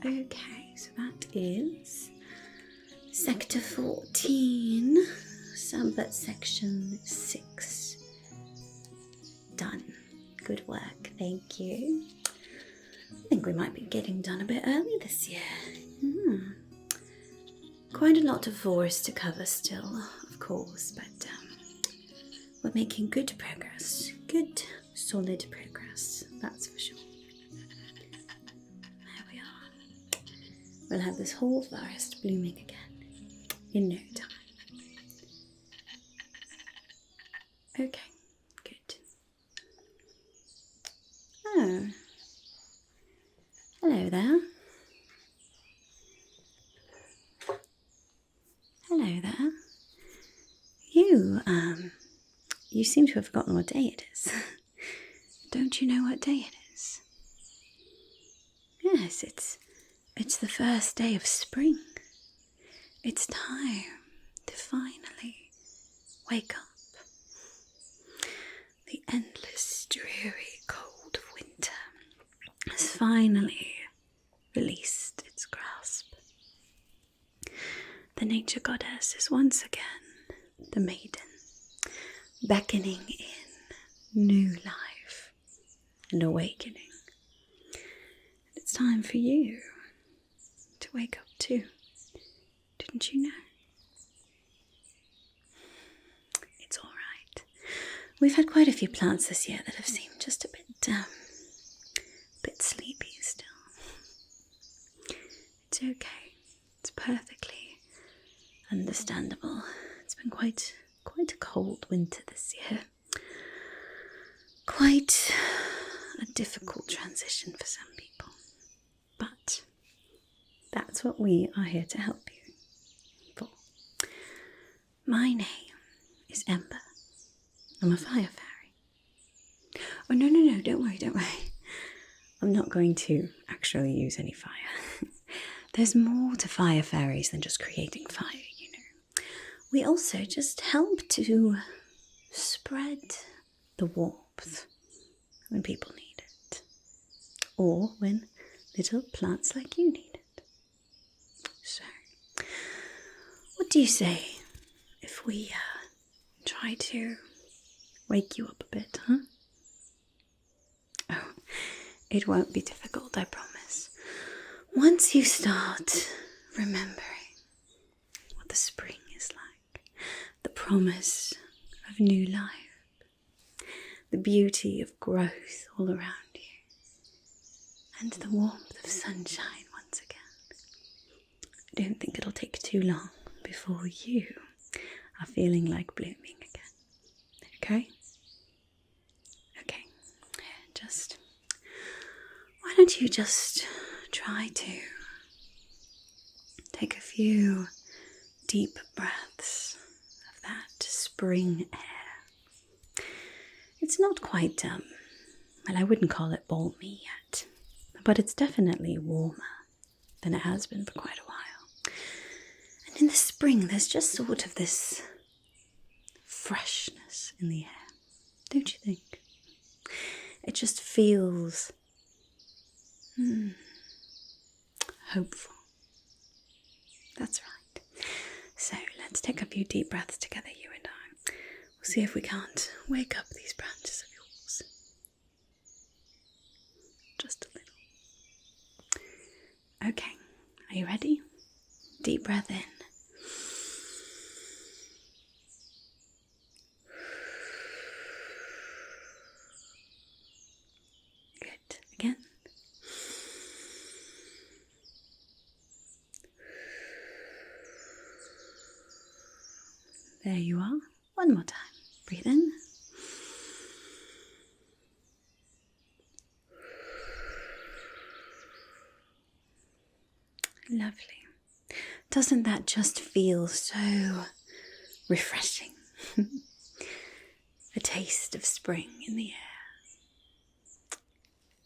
Okay, so that is Sector 14, Sunbird Section 6. Done. Good work, thank you. I think we might be getting done a bit early this year. Quite a lot of forest to cover still, of course, but we're making good progress. Good, solid progress, that's for sure. There we are. We'll have this whole forest blooming again in no time. Okay, good. Oh. Hello there. Hello there. You seem to have forgotten what day it is. Don't you know what day it is? Yes, it's the first day of spring. It's time to finally wake up. The endless, dreary cold of winter has finally released its grasp. The nature goddess is once again the maiden, beckoning in new life and awakening. And it's time for you to wake up too. Didn't you know? It's all right. We've had quite a few plants this year that have seemed just a bit sleepy still. It's okay. It's perfectly understandable. It's been quite a cold winter this year. Quite a difficult transition for some people. But that's what we are here to help you for. My name is Ember. I'm a fire fairy. Oh, no, don't worry. I'm not going to actually use any fire. There's more to fire fairies than just creating fire, you know. We also just help to spread the warmth when people need it. Or when little plants like you need it. So, what do you say if we try to wake you up a bit, huh? Oh, it won't be difficult, I promise. Once you start remembering what the spring is like, the promise of new life, the beauty of growth all around you, and the warmth of sunshine once again, I don't think it'll take too long before you are feeling like blooming again. Okay? Okay. Why don't you just try to take a few deep breaths of that spring air. It's not quite, I wouldn't call it balmy yet, but it's definitely warmer than it has been for quite a while. And in the spring, there's just sort of this freshness in the air, don't you think? It just feels hopeful. That's right. So let's take a few deep breaths together, you and I. We'll see if we can't wake up these branches of yours. Just a little. Okay, are you ready? Deep breath in. Good. Again. There you are. One more time. Breathe in. Lovely. Doesn't that just feel so refreshing? A taste of spring in the air.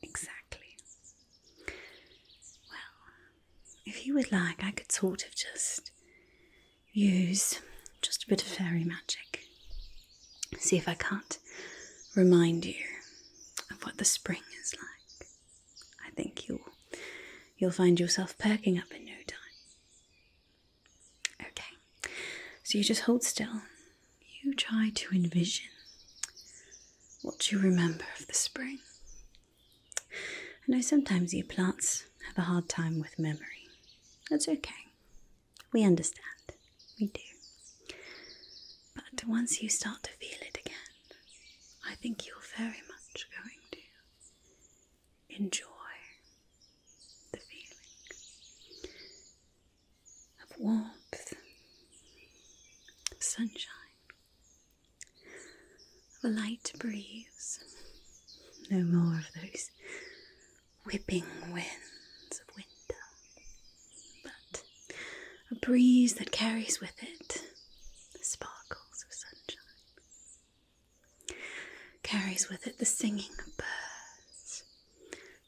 Exactly. Well, if you would like, I could sort of just use just a bit of fairy magic. See if I can't remind you of what the spring is like. I think you'll you'll find yourself perking up in no time. Okay, so you just hold still. You try to envision what you remember of the spring. I know sometimes you plants have a hard time with memory. That's okay. We understand. We do. But once you start to feel it again, I think you're very much going to enjoy the feeling of warmth, sunshine, of a light breeze. No more of those whipping winds of winter, but a breeze that carries with it the sparkles of sunshine, carries with it the singing of birds,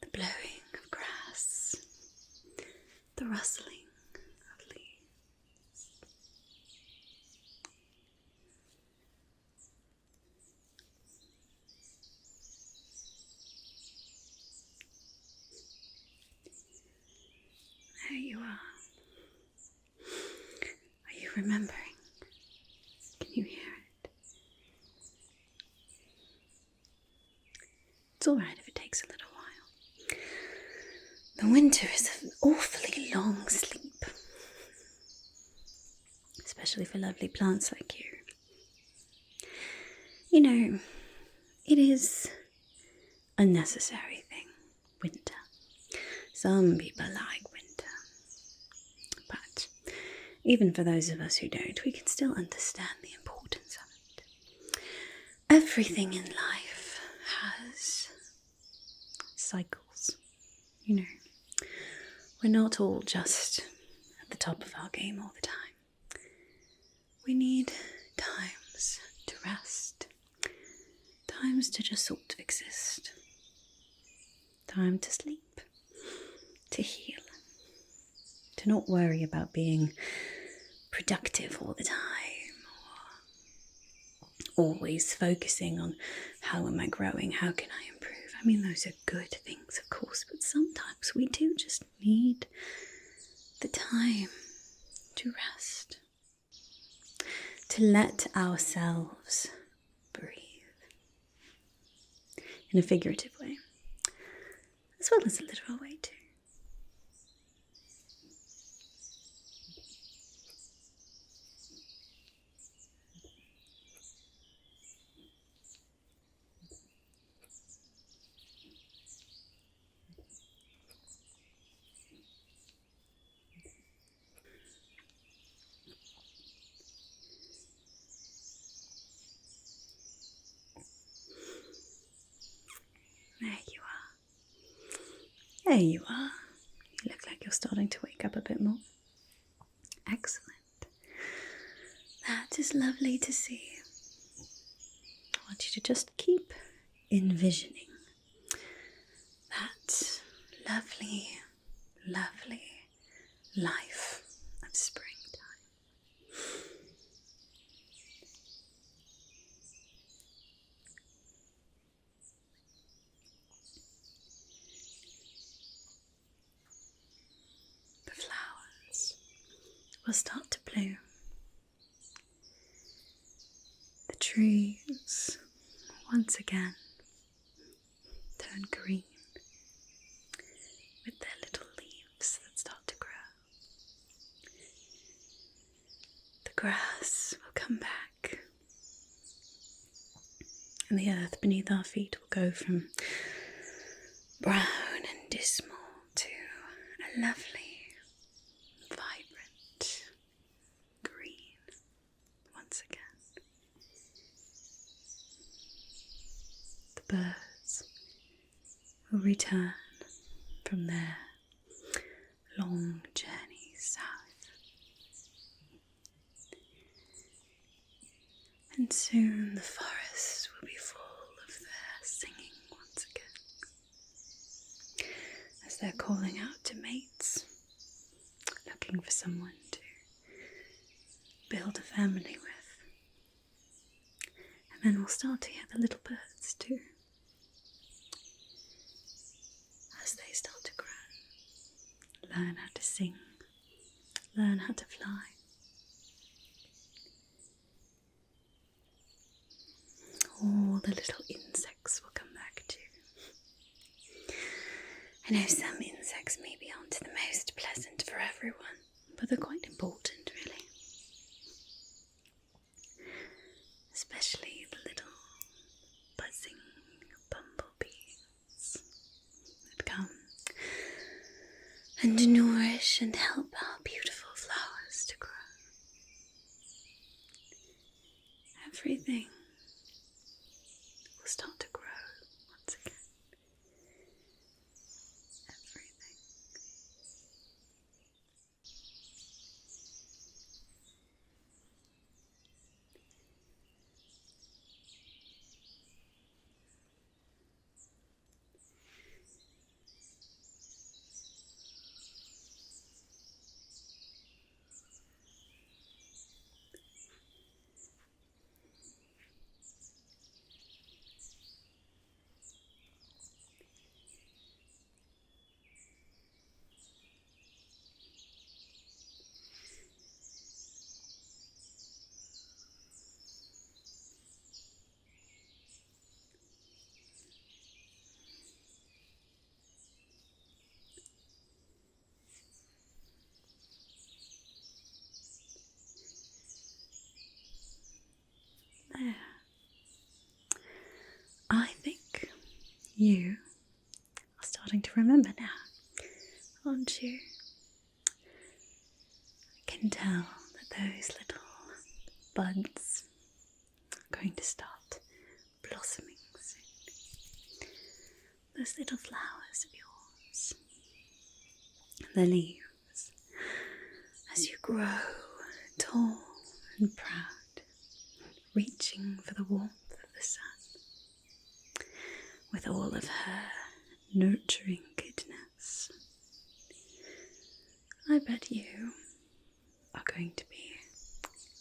the blowing of grass, the rustling of leaves. There you are. Are you remembering? Can you hear it? It's all right if it takes a little while. The winter is an awfully long sleep, especially for lovely plants like you. You know, it is a necessary thing, winter. Some people like winter, but even for those of us who don't, we can still understand the importance of it. Everything in life has cycles, you know. We're not all just at the top of our game all the time. We need times to rest, times to just sort of exist, time to sleep, to heal, to not worry about being productive all the time, or always focusing on how am I growing, how can I improve. I mean, those are good things, of course, but sometimes we do just need the time to rest, to let ourselves breathe, in a figurative way, as well as a literal way too. There you are. You look like you're starting to wake up a bit more. Excellent. That is lovely to see. I want you to just keep envisioning that lovely, lovely life of springtime. Will start to bloom. The trees once again turn green with their little leaves that start to grow. The grass will come back, and the earth beneath our feet will go from brown and dismal to a lovely birds will return from their long journey south. And soon the forest will be full of their singing once again, as they're calling out to mates, looking for someone to build a family with. And then we'll start to hear the little birds too, as they start to grow learn how to sing, learn how to fly. All the little insects will come back too. I know some insects maybe aren't the most pleasant for everyone, but they're quite important, really. Especially the little buzzing bumblebees that come and nourish and help our beautiful flowers to grow. Everything will start to grow once again. Everything. There. I think you are starting to remember now, aren't you? I can tell that those little buds are going to start blossoming soon. Those little flowers of yours, the leaves, as you grow tall and proud, reaching for the warmth of the sun, with all of her nurturing goodness. I bet you are going to be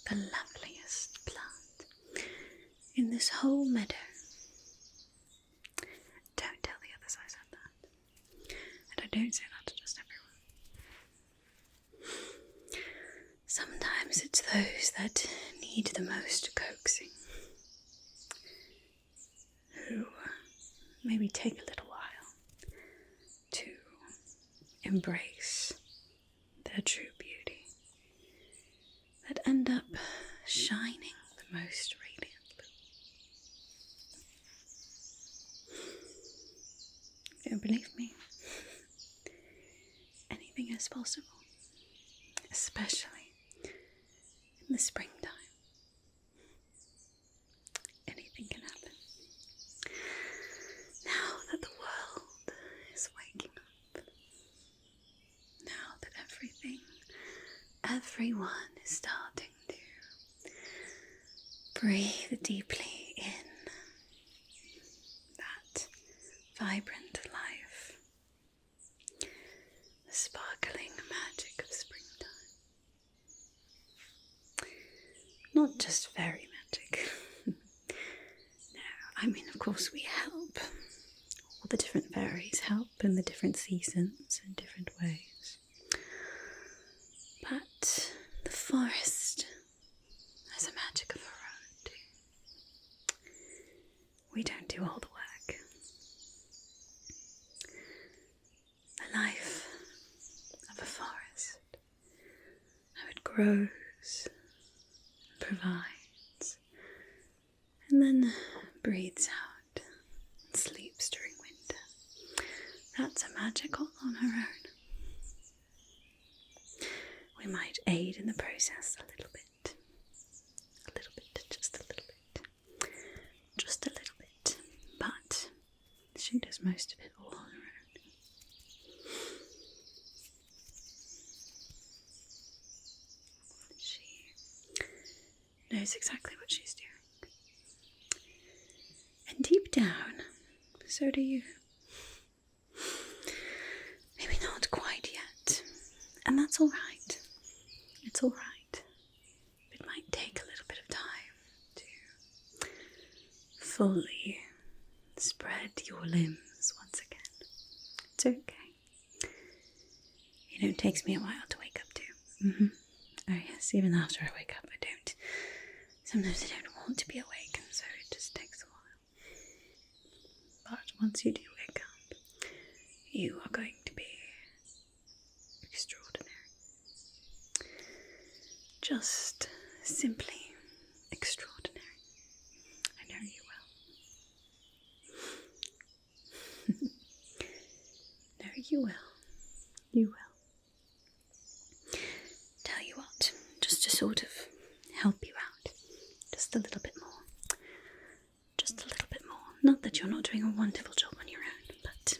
the loveliest plant in this whole meadow. Don't tell the others I said that. And I don't say that to just everyone. Sometimes it's those that need the most coaxing, who maybe take a little while to embrace their true beauty, that end up shining the most radiantly. Don't believe me? Anything is possible, especially in the springtime. Anything can happen. Now that the world is waking up, now that everyone is starting to breathe deeply in that vibrant life, the sparkling magic of springtime. Not just fairy magic. No, I mean, of course we help. All the different fairies help in the different seasons in different ways. But the forest has a magic of her own too. We don't do all the work. The life of a forest, how it grows, provides, and then breathes out and sleeps during winter. That's a magic all on her own. We might aid in the process a little bit, just a little bit, but she does most of it all on her own. She knows exactly what she's doing. And deep down, so do you. Maybe not quite yet. And that's all right. It's all right. It might take a little bit of time to fully spread your limbs once again. It's okay. it takes me a while to wake up too. Oh yes, even after I wake up, I don't. Sometimes I don't want to be awake, and so it just takes a while. But once you do wake up, you are going to be extraordinary. Just simply extraordinary. I know you will. No, you will. You will. Tell you what, just to sort of help you out, just a little bit more. Just a little bit more. Not that you're not doing a wonderful job on your own, but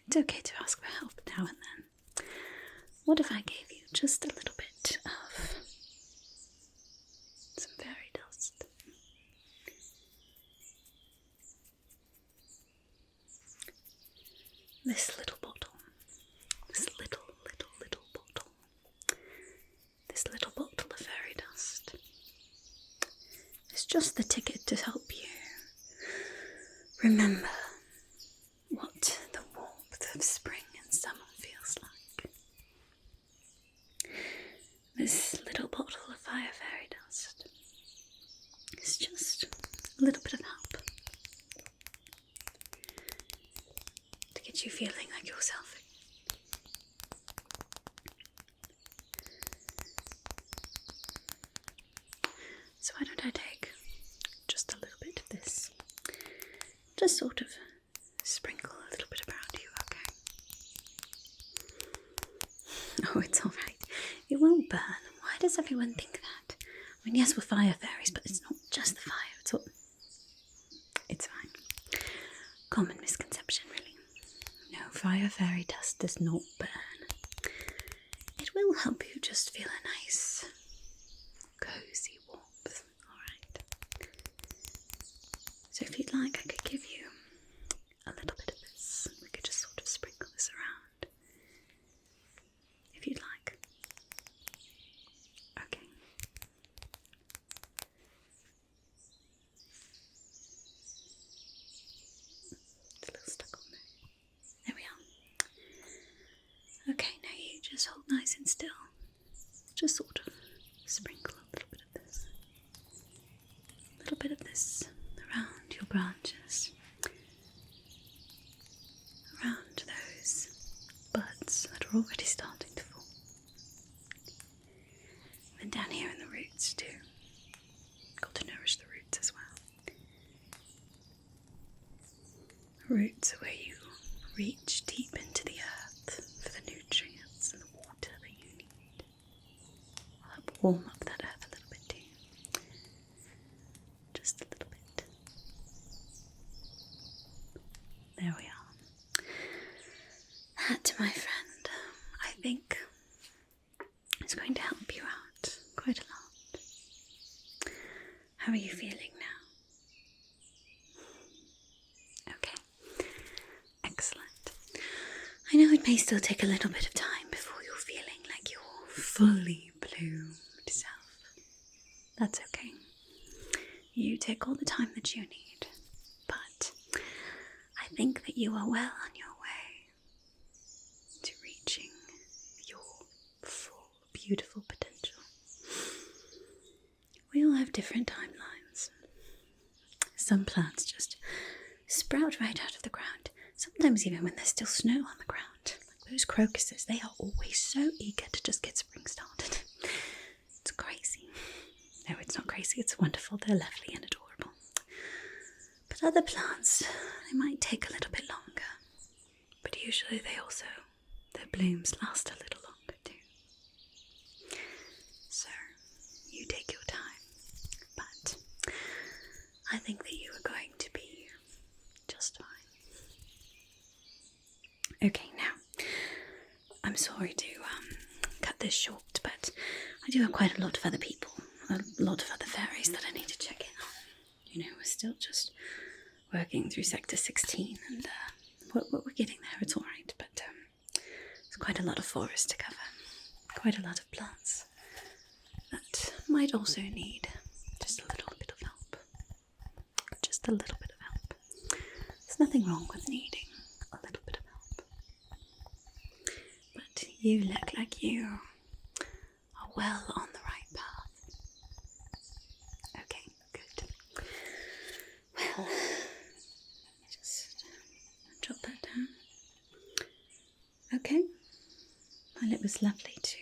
it's okay to ask for help now and then. What if I gave you just a little bit of some fairy dust? This little bottle, this little bottle, this little bottle of fairy dust is just the ticket to help you remember what the warmth of spring and summer feels like. This little bottle of fairy dust is just a little bit of help to get you feeling like yourself. So why don't I take just a little bit of this, just sort of sprinkle a little bit around you, okay? Oh, it's alright. It won't burn. Why does everyone think that? I mean, yes, we're fire fairies, but it's not just the fire. It's fine. Common misconception, really. No, fire fairy dust does not burn. It will help you just feel a nice, cozy warmth, alright? So if you'd like, I could give you a little bit of this. We could just sort of sprinkle this around. If you'd like. Okay. It's a little stuck on there. There we are. Okay, now you just hold nice and still. Just sort of sprinkle a little bit of this. A little bit of this around your branches. Around those buds that are already starting to fall. And down here in the roots too. Got to nourish the roots as well. Roots are where you reach deep into the earth for the nutrients and the water that you need. I'll help warm up that earth a little bit too. Just a little bit. There we are. That, my friend, I think is going to help you out quite a lot. How are you feeling now? Okay, excellent. I know it may still take a little bit of time before you're feeling like your fully bloomed self. That's okay. You take all the time that you need, but I think that you are well on your way to reaching your full, beautiful potential. We all have different timelines. Some plants just sprout right out of the ground, sometimes even when there's still snow on the ground. Like those crocuses, they are always so eager to just get spring started. It's crazy. No, it's not crazy, it's wonderful, they're lovely and adorable. But other plants, they might take a little bit longer. But usually their blooms last a little longer too. So, you take your time. But I think that you are going to be just fine. Okay, now, I'm sorry to cut this short, but I do have quite a lot of other people, a lot of other fairies that I need to check in on. You know, we're still just working through Sector 16, and we're getting there, it's alright, but there's quite a lot of forest to cover, quite a lot of plants that might also need just a little bit of help. Just a little bit of help. There's nothing wrong with needing a little bit of help. But You look like you are well on the right path. Okay, good. Well, let me just jot that down. Okay. Well, it was lovely to